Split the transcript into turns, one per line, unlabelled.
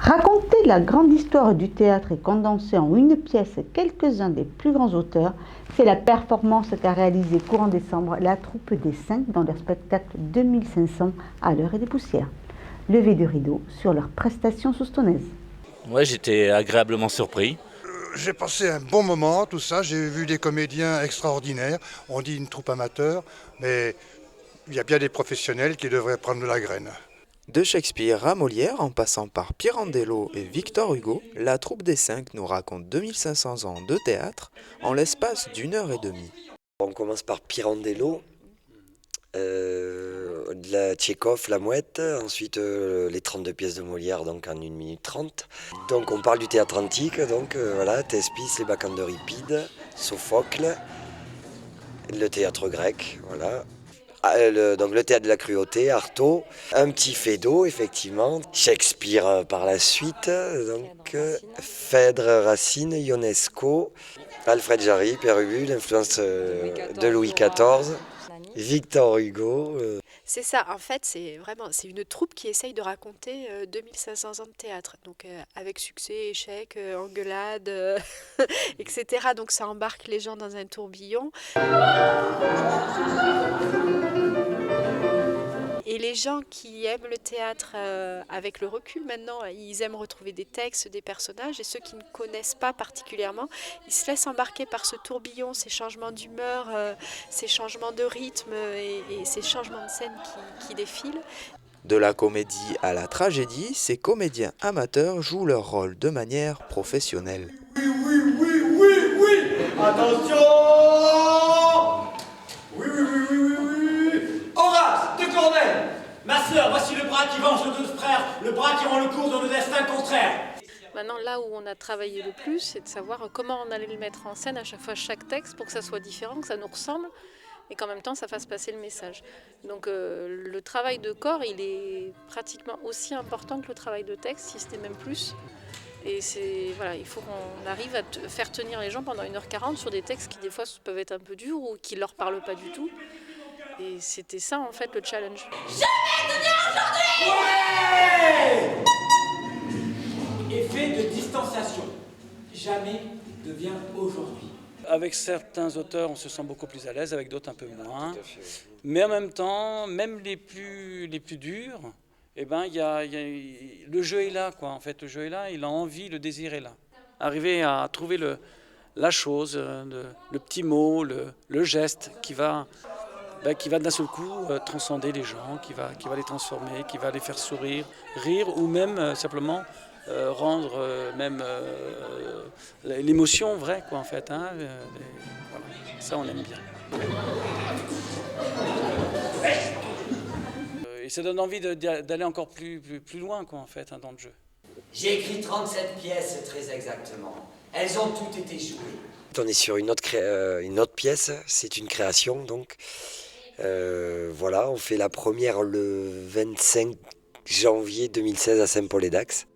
Raconter la grande histoire du théâtre et condenser en une pièce quelques-uns des plus grands auteurs, c'est la performance qu'a réalisée courant décembre la troupe des 5 dans leur spectacle 2500 à l'heure et des poussières. Levé de rideau sur leur prestation soustonnaises.
Ouais, j'étais agréablement surpris.
J'ai passé un bon moment, tout ça. J'ai vu des comédiens extraordinaires. On dit une troupe amateur, mais il y a bien des professionnels qui devraient prendre de la graine.
De Shakespeare à Molière, en passant par Pirandello et Victor Hugo, la troupe des 5 nous raconte 2500 ans de théâtre en l'espace d'1 heure et demie.
On commence par Pirandello, de la Tchekhov, La Mouette, ensuite les 32 pièces de Molière donc en 1 minute 30. Donc on parle du théâtre antique, donc voilà, Thespis, les Bacchantes d'Euripide, Sophocle, le théâtre grec, voilà. Donc le théâtre de la cruauté, Artaud, un petit Phédo effectivement, Shakespeare par la suite, donc Phèdre, Racine, Ionesco, Alfred Jarry, Père Ubu, l'influence de Louis XIV, Victor Hugo.
C'est ça, en fait, c'est une troupe qui essaye de raconter 2500 ans de théâtre, donc avec succès, échec, engueulade, etc. Donc ça embarque les gens dans un tourbillon. Et les gens qui aiment le théâtre avec le recul maintenant, ils aiment retrouver des textes, des personnages, et ceux qui ne connaissent pas particulièrement, ils se laissent embarquer par ce tourbillon, ces changements d'humeur, ces changements de rythme et ces changements de scène qui défilent.
De la comédie à la tragédie, ces comédiens amateurs jouent leur rôle de manière professionnelle.
Oui, attention. Oui. Horace, de Corneille. Ma sœur, voici le bras qui venge nos deux frères, le bras qui rend le cours de nos destins contraires.
Maintenant, là où on a travaillé le plus, c'est de savoir comment on allait le mettre en scène à chaque fois, chaque texte, pour que ça soit différent, que ça nous ressemble, et qu'en même temps, ça fasse passer le message. Donc le travail de corps, il est pratiquement aussi important que le travail de texte, si c'était même plus. Et voilà, il faut qu'on arrive à faire tenir les gens pendant 1h40 sur des textes qui des fois peuvent être un peu durs ou qui ne leur parlent pas du tout. Et c'était ça en fait le challenge.
Jamais devient aujourd'hui. Effet de distanciation. Jamais devient aujourd'hui.
Avec certains auteurs, on se sent beaucoup plus à l'aise, avec d'autres un peu moins. Mais en même temps, même les plus durs, eh ben, le jeu est là, quoi. En fait, le jeu est là, il a envie, le désir est là. Arriver à trouver la chose, le petit mot, le geste qui va d'un seul coup transcender les gens, qui va les transformer, qui va les faire sourire, rire ou même simplement rendre l'émotion vraie, quoi, en fait. Hein, voilà. Ça, on aime bien. Et ça donne envie d'aller encore plus loin, quoi, en fait, hein, dans le jeu.
J'ai écrit 37 pièces, très exactement. Elles ont toutes été jouées.
On est sur une autre pièce, c'est une création donc. Voilà, on fait la première le 25 janvier 2016 à Saint-Paul-et-Dax.